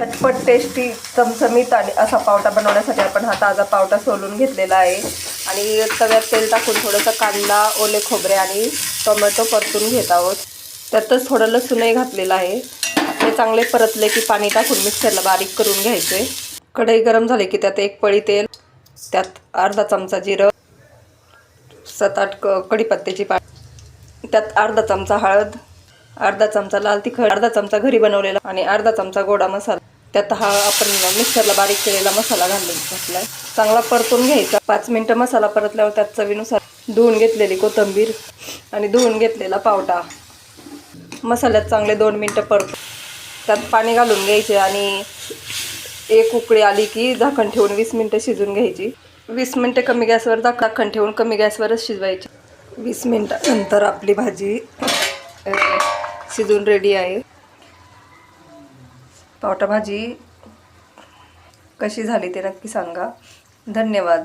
झटपट टेस्टी चमचमीत आणि असा पावटा बनवण्यासाठी आपण हा ताजा पावटा सोलून घेतलेला आहे आणि तव्यात तेल टाकून थोडंसं कांदा, ओले खोबरे आणि टोमॅटो परतून घेत आहोत. त्यातच थोडं लसूणही घातलेलं आहे. ते चांगले परतले की पाणी टाकून मिक्सरला बारीक करून घ्यायचे. कढई गरम झाली की त्यात एक पळी तेल, त्यात अर्धा चमचा जिरं, 7-8 कढीपत्त्याची पाने, त्यात अर्धा चमचा हळद, अर्धा चमचा लाल तिखट, अर्धा चमचा घरी बनवलेला आणि अर्धा चमचा गोडा मसाला. त्यात हा आपण मिक्सरला बारीक केलेला मसाला घातलाय. चांगला परतून घ्यायचा. 5 मिनिटं मसाला परतल्यावर त्यात चवीनुसार धुवून घेतलेली कोथिंबीर आणि धुवून घेतलेला पावटा मसाल्यात चांगले 2 मिनिटं परतून त्यात पाणी घालून घ्यायचे आणि एक उकळी आली की झाकण ठेवून 20 मिनिटं शिजून घ्यायची. 20 मिनिटं कमी गॅसवर झाकण ठेवून कमी गॅसवरच शिजवायची. 20 मिनिटानंतर आपली भाजी शिजून रेडी आहे. पावटा भाजी कशी झाली ते नक्की सांगा. धन्यवाद.